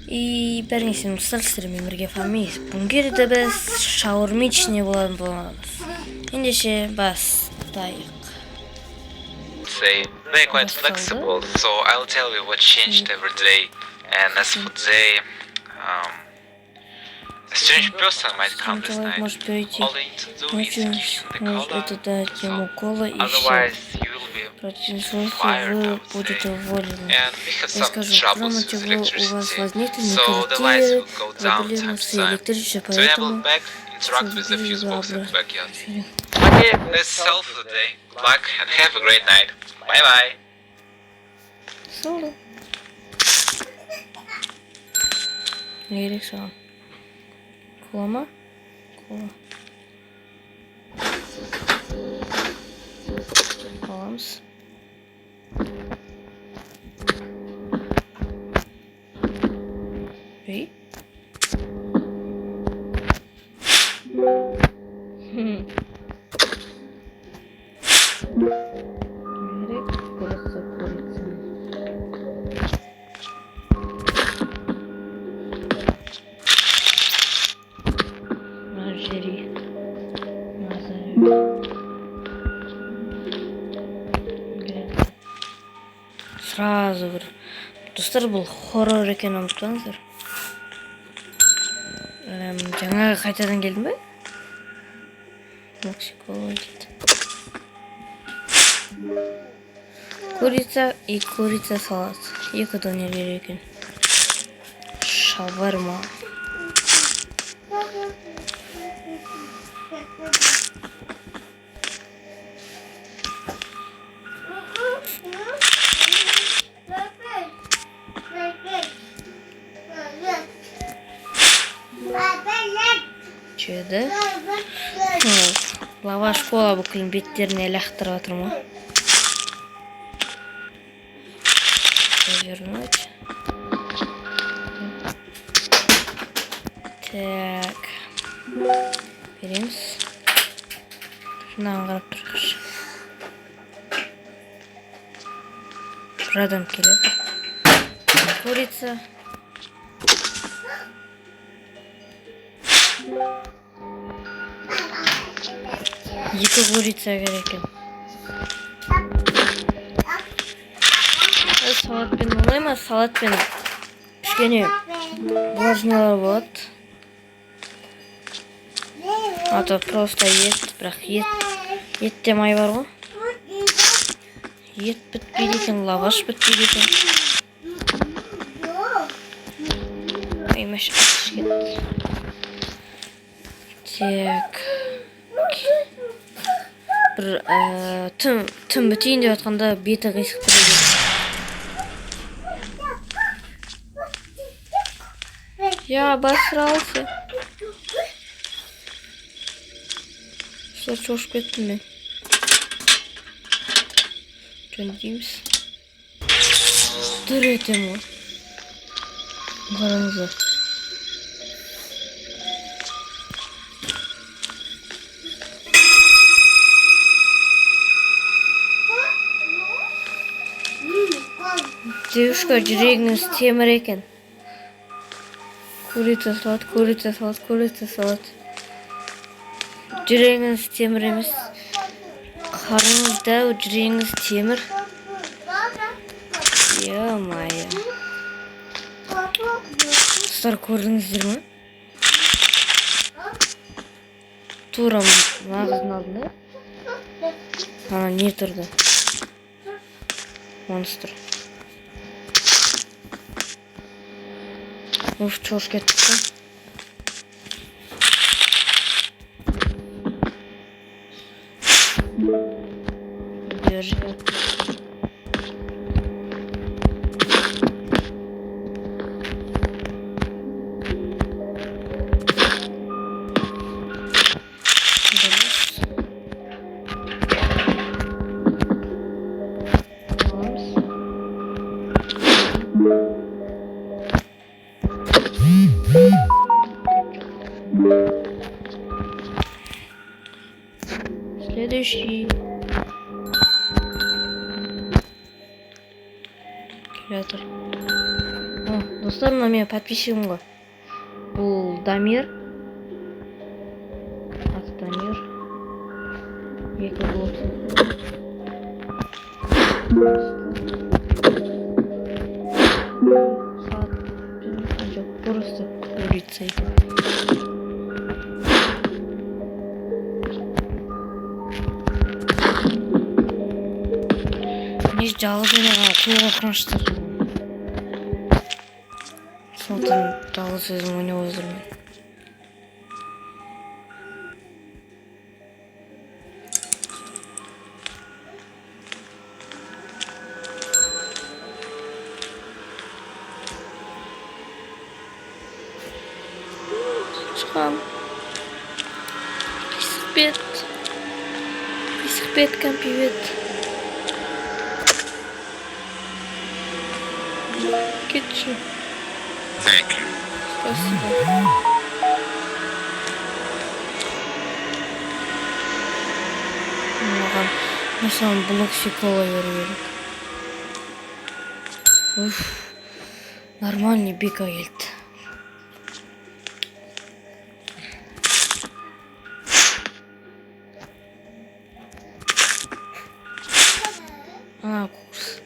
И бәріңіздің сіздермен бірге фамилия. Бүгінгі де біз шаурма ішіне боламыз. Ендеше бастайық. They're quite flexible, so I'll tell you what changed every day. And as for today, a strange person might come this night. All you need to do is give the color, so otherwise you will be fired, I would say. And we have some troubles with electricity, so the lights will go down time to time. To enable back, interact with the fuse box in the backyard. Okay, that's all for the day. Good luck and have a great night. Bye bye. Solo. Ne gerek sağ ol. Kulama. Kola. Alamız. İyi. Сразу бір достар, бұл хоррор екен, ұмытпаңыздар. Жаңағы қайтадан келдің бе? Мексикаға келді. Курица и курица салат. Екі донерлер екен. Шаварма. Чеді. Лаваш кола бүкілін беттеріне лақтырып атыр ма? Вернуть. Так. Береміз. Шынаған қарап тұрғыш. Бір адам келеді. Курица. Екі курица керек екен. Салатпен олай ма? Салатпен кішкене влажнылар болады. А то просто ет, бірақ етте май бар ғой. Ет бітпейді екен, лаваш бітпейді екен. Қаймаш ашып кетті. Так. Бір түн бітейін деп жатқанда беті қисық тұр екен. Я обосрался. Что шошып кеттім мен. Жөндейміз. Тұр етем ғой. Қараңыздар. Девушка, жүрегіңіз темір екен. Курица салат, курица салат, курица салат. Жүрегіңіз темір емес. Қарыңызда жүрегіңіз темір. Е-мая. Достар, көрдіңіздер ме? Тура мағыздың алдында. Ана не тұрды? Монстр. Уф, чош кетті. Держи. Следующий. Креатор. О, Достар, мына менің подписчигім ғой. Бұл Дамир. Аты Дамир. 2 блок. Жоқ, просто курицей. Неш жалғыз ойнаған қойға қырыныштыр. Сондықтан жалғыз өзім ойнап отырмын. Çıkam. Писық бет, компивет. Кетші. Спасибо. Маған мысалы блок шикола беру. Уф. Нормальный бика келді. Курс.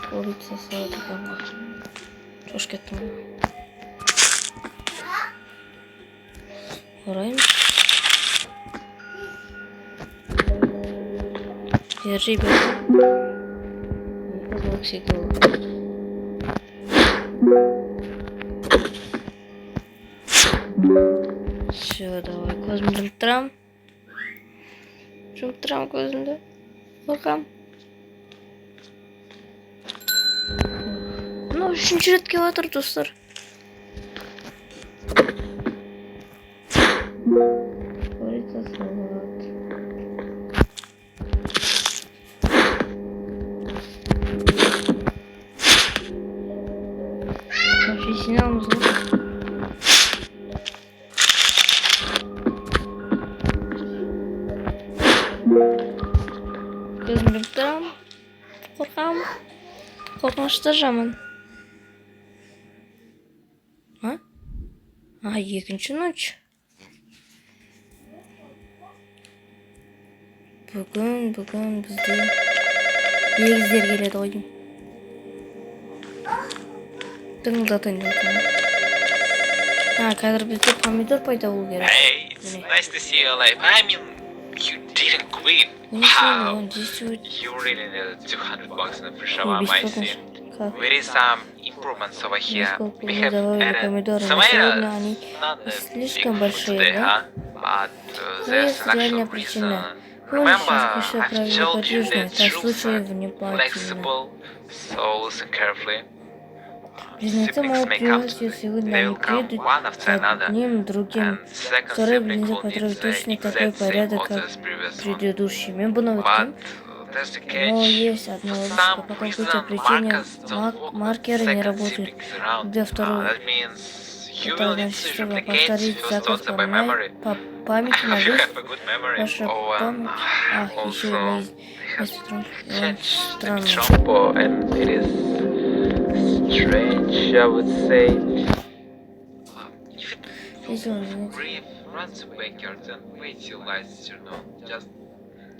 Курица салата қанға. Жош кеттім. Орайым. Держи бе. Блок шикола. Все, давай, көзімді жұмтырам көзімді. Қорқам. Үшінші рет келіп жатыр, достар. Курица салат. Кофесini аламыз ғой. Көзімді жұмып тұрам. Қорқам. Қорқынышты жаман. Екінші ночь. Бүгін бізде егіздер келеді ғой деймін. Тыңылдатайын деп отырмын. Қазір бізде помидор пайда болу керек. Hey, it's nice to see you alive. I mean, you didn't quit. Wow. You really needed $200 in the free shower, I see. There is some improvements over here. We have added tomatoes. Not the big ones today, huh? But there's an actual reason. Remember, I've told you that rules are flexible, so listen carefully. Siblings make up to me. They will come one after another, and second sibling will need the exact same order as previous one. But that's the catch. For some reason, markers don't work with second siblings around. That means you will need to replicate first order by memory. I hope you have a good memory. Oh, also, they have changed the trompo, and it is strange, I would say. If it brief, run to backyard and wait till lights turn on. Just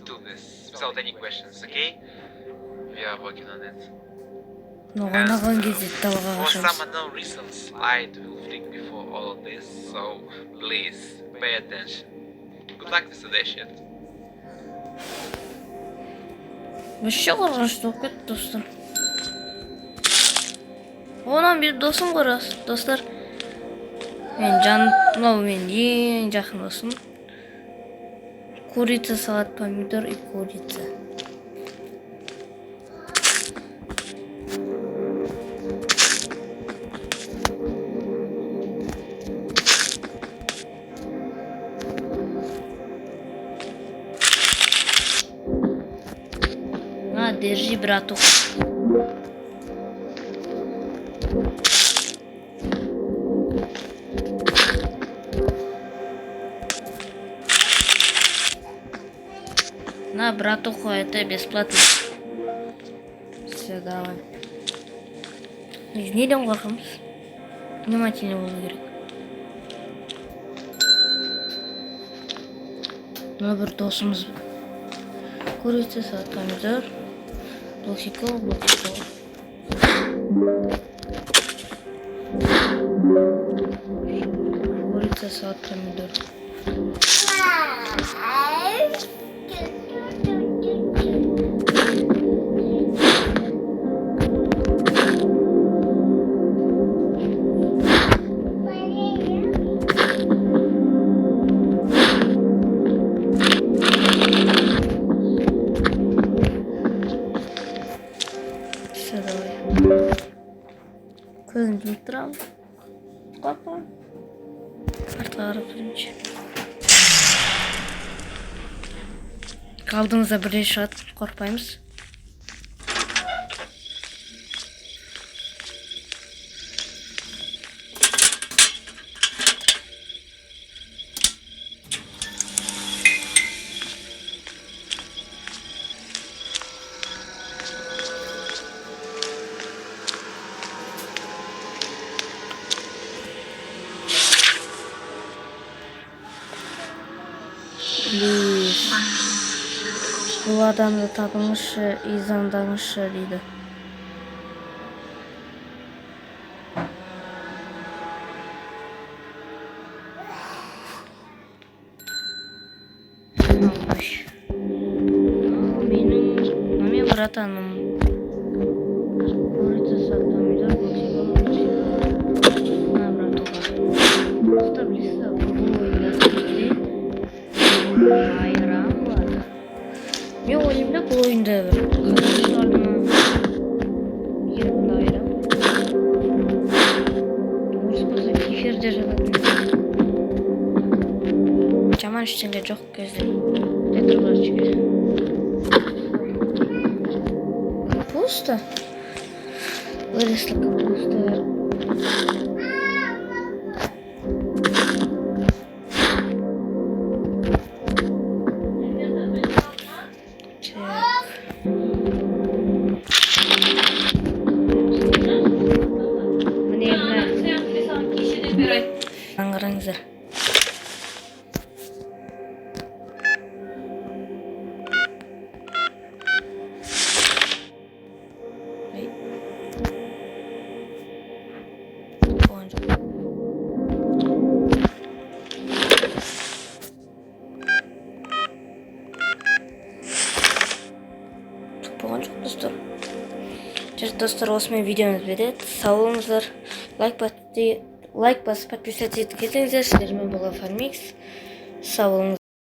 do this without any questions, okay? We are working on it. And for some unknown reasons, light will flick before all of this, so please pay attention. Good luck with the shit. Вообще қорғанышты болып кетті, достар. Онан бір досым ғой рас, достар. Мынау мен ең жақын досым. Курица, салат, помидор и курица. Держи, братух. На, братуха, это бесплатно. Все, давай. Из неден қорқамыз. Внимательно болу керек. Мына бір досымыз курица, салат, помидор, блохикова. Курица, салат, помидор. Все, давай. Көзімді жұмып тұрамын. Қорқам. Артқа қарап бірінші. Алдымызда бірдей шығады, қорқпаймыз. Бұл адамды табыңызшы, изаңдаңызшы дейді. Менің братаным. Курица, салат, помидор, блохикова. Братуха. Просто близко. Айран бар. Мен ойымда бұл ойында бір қатаршылардың ербін айран. Орыс болса кефирде жататын. Жаман ештеңе жоқ кезде. Петровичке. Капуста? Выросла капуста. Аңғыраңыздар. Болған жоқ достар. Достар, осымен видеомыз бітеді. Сау болыңыздар. Лайк басып подписаться етіп кетіңіздер. Сіздермен болған Фармикс. Сау болыңыздар.